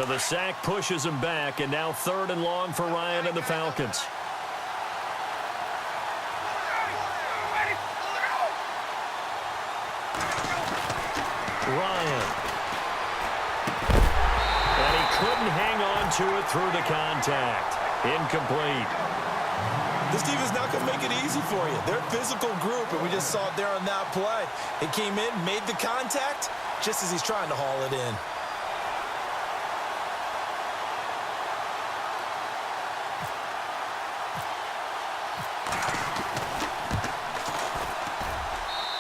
So the sack pushes him back, and now 3rd and long for Ryan and the Falcons. Ryan. And he couldn't hang on to it through the contact. Incomplete. This defense not going to make it easy for you. They're a physical group, and we just saw it there on that play. It came in, made the contact, just as he's trying to haul it in.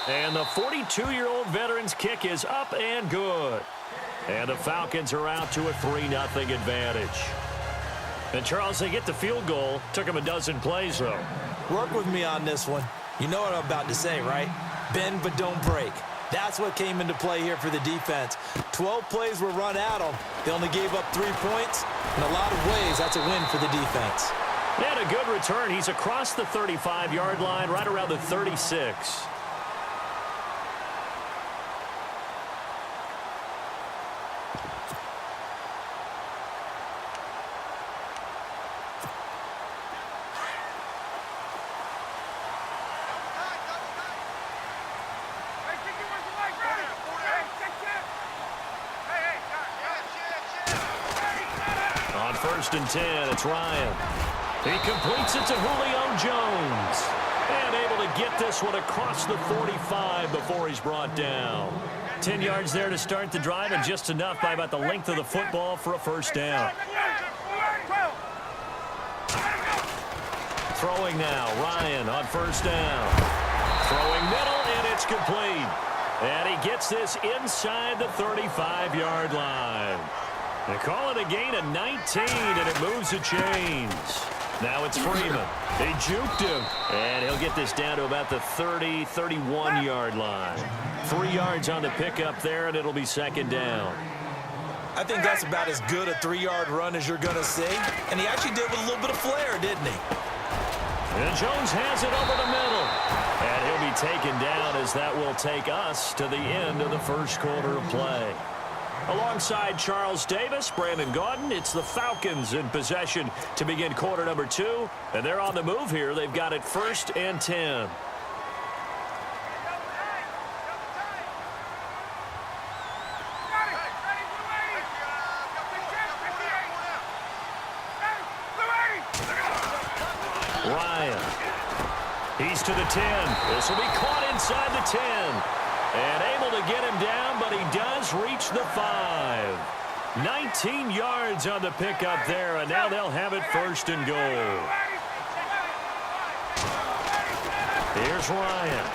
And the 42-year-old veteran's kick is up and good. And the Falcons are out to a 3-0 advantage. And, Charles, they get the field goal. Took them a dozen plays, though. Work with me on this one. You know what I'm about to say, right? Bend but don't break. That's what came into play here for the defense. 12 plays were run at them. They only gave up 3 points. In a lot of ways, that's a win for the defense. They had a good return. He's across the 35-yard line, right around the 36. On 1st and 10, it's Ryan. He completes it to Julio Jones. And able to get this one across the 45 before he's brought down. 10 yards there to start the drive, and just enough by about the length of the football for a 1st down. Throwing now, Ryan on 1st down. Throwing middle, and it's complete. And he gets this inside the 35-yard line. They call it a gain of 19, and it moves the chains. Now it's Freeman. They juked him, and he'll get this down to about the 30, 31-yard line. 3 yards on the pickup there, and it'll be 2nd down. I think that's about as good a 3-yard run as you're going to see. And he actually did with a little bit of flair, didn't he? And Jones has it over the middle. And he'll be taken down as that will take us to the end of the 1st quarter of play. Alongside Charles Davis, Brandon Gaudin, it's the Falcons in possession to begin quarter number 2. And they're on the move here. They've got it 1st and 10. Ryan. He's to the 10. This will be caught inside the 10. And able to get him down, but he does reach the 5. 19 yards on the pickup there, and now they'll have it 1st and goal. Here's Ryan.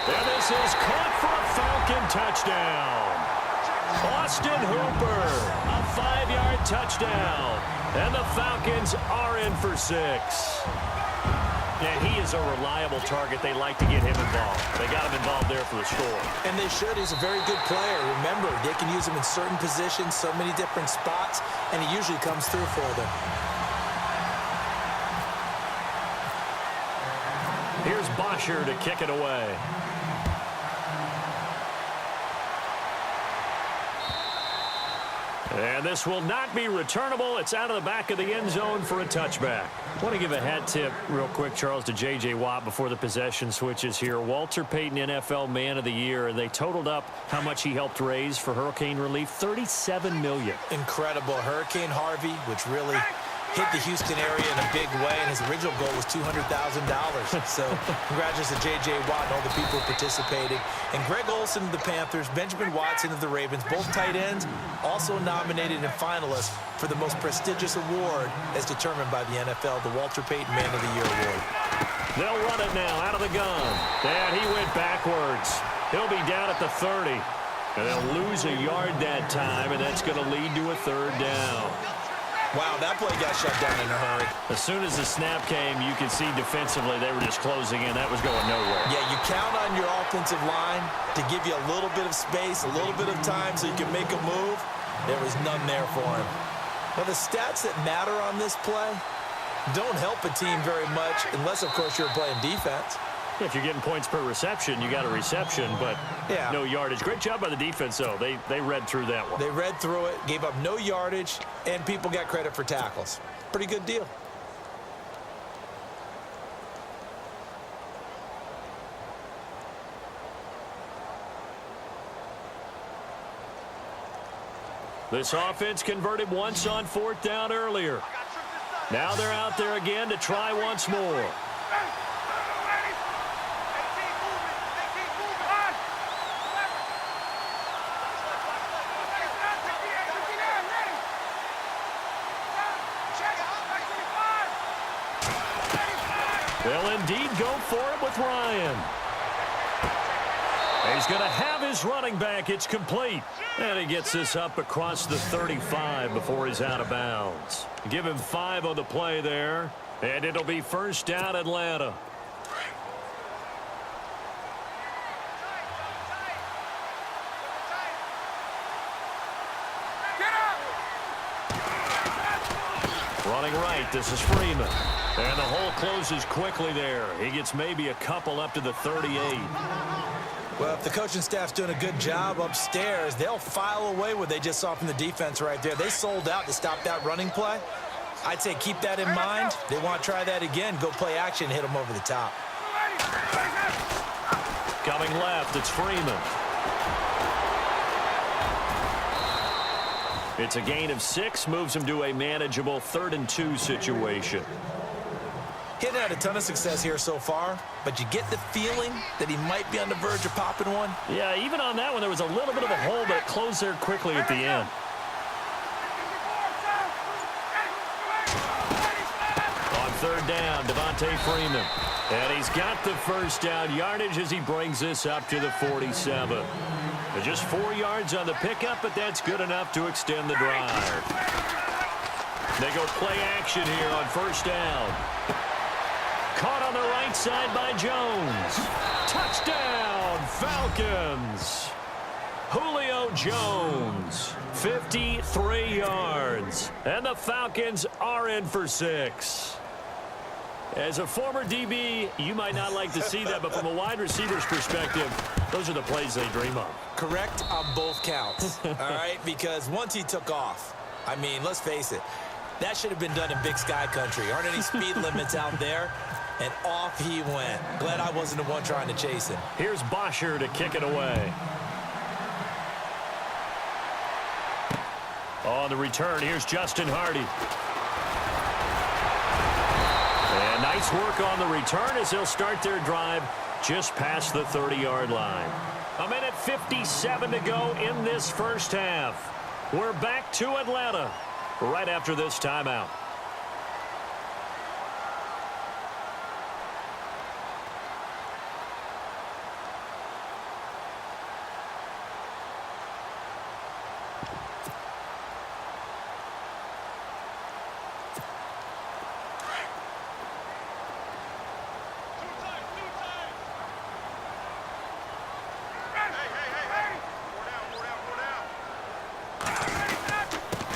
And this is caught for a Falcon touchdown. Austin Hooper, a 5-yard touchdown. And the Falcons are in for 6. And he is a reliable target. They like to get him involved. They got him involved there for the score. And they should. He's a very good player. Remember, they can use him in certain positions, so many different spots, and he usually comes through for them. Here's Bosher to kick it away. And this will not be returnable. It's out of the back of the end zone for a touchback. I want to give a hat tip real quick, Charles, to J.J. Watt before the possession switches here. Walter Payton, NFL Man of the Year, and they totaled up how much he helped raise for hurricane relief, $37 million. Incredible. Hurricane Harvey, which really hit the Houston area in a big way, and his original goal was $200,000. So congratulations to J.J. Watt and all the people who participated. And Greg Olsen of the Panthers, Benjamin Watson of the Ravens, both tight ends, also nominated and finalists for the most prestigious award as determined by the NFL, the Walter Payton Man of the Year Award. They'll run it now out of the gun. And he went backwards. He'll be down at the 30. And they'll lose a yard that time, and that's going to lead to a 3rd down. Wow, that play got shut down in a hurry. As soon as the snap came, you could see defensively they were just closing in. That was going nowhere. Yeah, you count on your offensive line to give you a little bit of space, a little bit of time so you can make a move. There was none there for him. Now, the stats that matter on this play don't help a team very much unless, of course, you're playing defense. If you're getting points per reception, you got a reception, but no yardage. Great job by the defense, though. They read through that one. They read through it, gave up no yardage, and people got credit for tackles. Pretty good deal. This offense converted once on 4th down earlier. Now they're out there again to try once more. They'll indeed go for it with Ryan. He's going to have his running back. It's complete. And he gets this up across the 35 before he's out of bounds. Give him 5 on the play there. And it'll be first down Atlanta. Running right, this is Freeman. And the hole closes quickly there. He gets maybe a couple up to the 38. Well, if the coaching staff's doing a good job upstairs, they'll file away what they just saw from the defense right there. They sold out to stop that running play. I'd say keep that in mind. They want to try that again. Go play action, hit them over the top. Coming left, it's Freeman. It's a gain of 6, moves him to a manageable 3rd and 2 situation. He hadn't had a ton of success here so far, but you get the feeling that he might be on the verge of popping one. Yeah, even on that one, there was a little bit of a hole, but it closed there quickly at the end. On 3rd down, Devontae Freeman. And he's got the first down yardage as he brings this up to the 47. Just 4 yards on the pickup, but that's good enough to extend the drive. They go play action here on 1st down. Caught on the right side by Jones. Touchdown, Falcons. Julio Jones, 53 yards. And the Falcons are in for 6. As a former DB, you might not like to see that, but from a wide receiver's perspective, those are the plays they dream of. Correct on both counts, all right? Because once he took off, I mean, let's face it, that should have been done in Big Sky Country. Aren't any speed limits out there? And off he went. Glad I wasn't the one trying to chase him. Here's Bosher to kick it away. On the return, here's Justin Hardy. And nice work on the return as they'll start their drive just past the 30-yard line. 1:57 to go in this first half. We're back to Atlanta right after this timeout.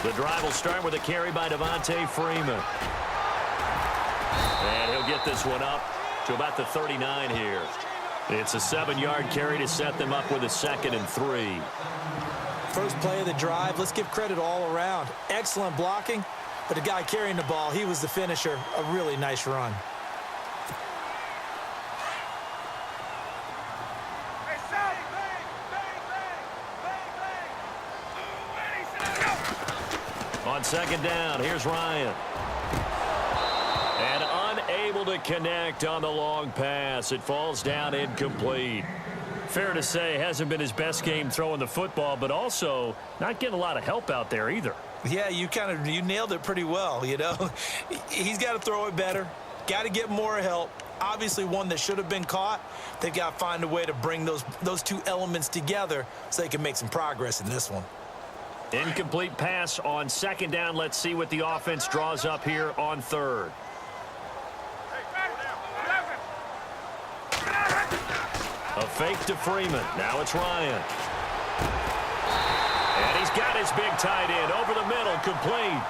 The drive will start with a carry by Devontae Freeman. And he'll get this one up to about the 39 here. It's a 7-yard carry to set them up with a 2nd and 3. First play of the drive, let's give credit all around. Excellent blocking, but the guy carrying the ball, he was the finisher. A really nice run. On 2nd down, here's Ryan. And unable to connect on the long pass. It falls down incomplete. Fair to say, hasn't been his best game throwing the football, but also not getting a lot of help out there either. Yeah, you nailed it pretty well, you know. He's got to throw it better. Got to get more help. Obviously one that should have been caught. They've got to find a way to bring those two elements together so they can make some progress in this one. Incomplete pass on 2nd down. Let's see what the offense draws up here on 3rd. A fake to Freeman. Now it's Ryan. And he's got his big tight end over the middle, complete.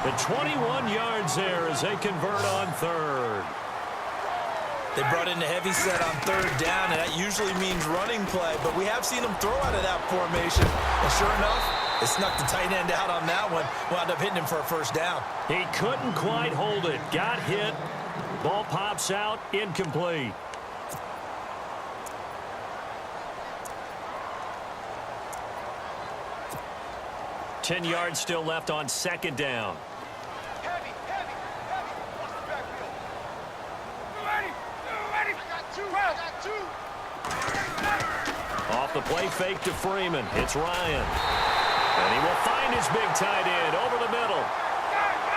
And 21 yards there as they convert on 3rd. They brought in a heavy set on third down, and that usually means running play, but we have seen them throw out of that formation. And sure enough, they snuck the tight end out on that one, wound up hitting him for a first down. He couldn't quite hold it. Got hit. Ball pops out, incomplete. Ten yards still left on second down. Off the play fake to Freeman. It's Ryan. And he will find his big tight end over the middle.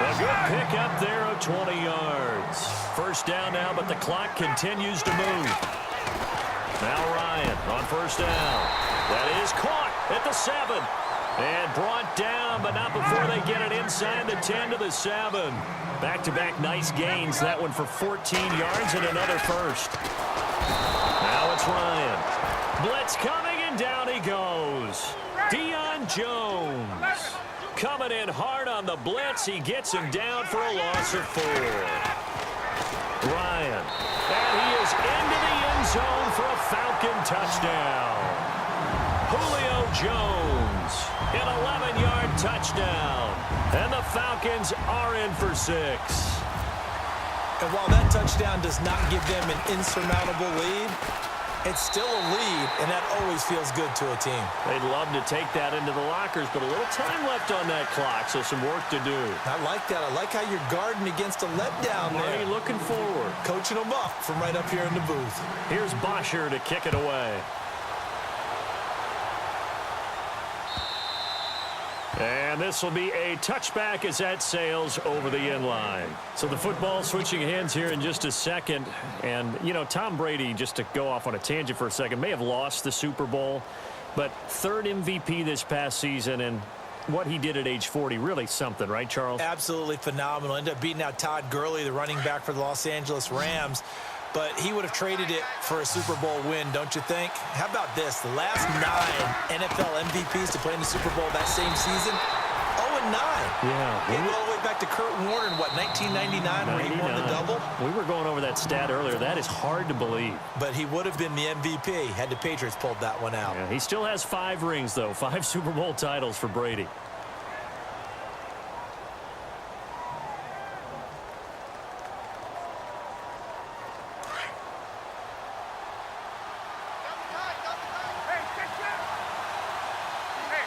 A good pick up there of 20 yards. First down now, but the clock continues to move. Now Ryan on first down. That is caught at the 7. And brought down, but not before they get it inside the 10 to the 7. Back-to-back nice gains. That one for 14 yards and another first. Now it's Ryan. Blitz coming, and down he goes. Deion Jones coming in hard on the blitz. He gets him down for a loss of 4. Ryan. And he is into the end zone for a Falcon touchdown. Julio Jones, an 11-yard touchdown. And the Falcons are in for 6. And while that touchdown does not give them an insurmountable lead, it's still a lead, and that always feels good to a team. They'd love to take that into the lockers, but a little time left on that clock, so some work to do. I like that. I like how you're guarding against a letdown there. Already looking forward. Coaching them up from right up here in the booth. Here's Bosher to kick it away. And this will be a touchback as that sails over the end line. So the football switching hands here in just a second. And, you know, Tom Brady, just to go off on a tangent for a second, may have lost the Super Bowl, but third MVP this past season, and what he did at age 40, really something, right, Charles? Absolutely phenomenal. Ended up beating out Todd Gurley, the running back for the Los Angeles Rams. But he would have traded it for a Super Bowl win, don't you think? How about this? The last 9 NFL MVPs to play in the Super Bowl that same season, 0-9. Yeah. He went all the way back to Kurt Warner in, what, 1999 where he won the double? We were going over that stat earlier. That is hard to believe. But he would have been the MVP had the Patriots pulled that one out. Yeah, he still has 5 rings, though. 5 Super Bowl titles for Brady.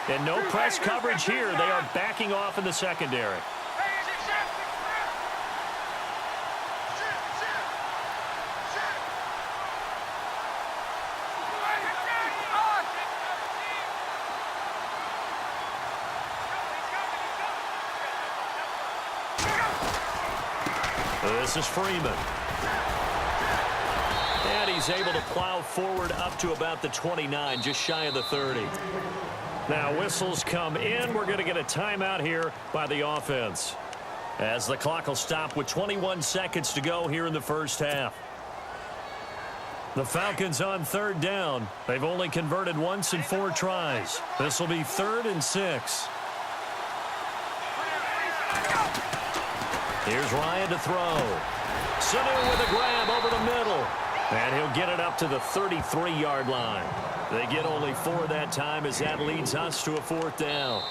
And no press coverage here. They are backing off in the secondary. This is Freeman. And he's able to plow forward up to about the 29, just shy of the 30. Now whistles come in. We're going to get a timeout here by the offense, as the clock will stop with 21 seconds to go here in the first half. The Falcons on third down. They've only converted once in 4 tries. This will be 3rd and 6. Here's Ryan to throw. Sanu with a grab over the middle. And he'll get it up to the 33-yard line. They get only 4 that time, as that leads us to a 4th down.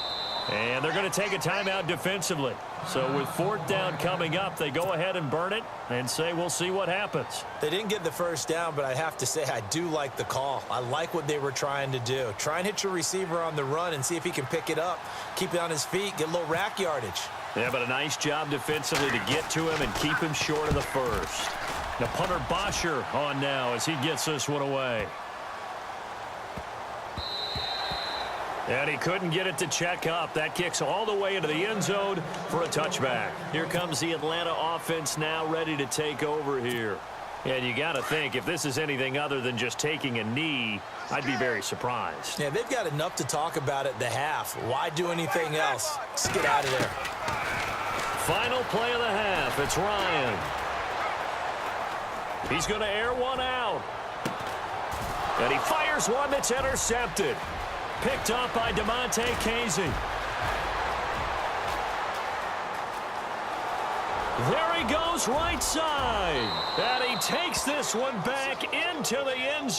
And they're going to take a timeout defensively. So with 4th down coming up, they go ahead and burn it and say we'll see what happens. They didn't get the first down, but I have to say I do like the call. I like what they were trying to do. Try and hit your receiver on the run and see if he can pick it up, keep it on his feet, get a little rack yardage. Yeah, but a nice job defensively to get to him and keep him short of the first. Now punter Bosher on now as he gets this one away. And he couldn't get it to check up. That kicks all the way into the end zone for a touchback. Here comes the Atlanta offense now ready to take over here. And you got to think, if this is anything other than just taking a knee, I'd be very surprised. Yeah, they've got enough to talk about at the half. Why do anything else? Let's get out of there. Final play of the half. It's Ryan. He's going to air one out. And he fires one that's intercepted. Picked up by DeMonte Casey. There he goes right side. And he takes this one back into the end zone.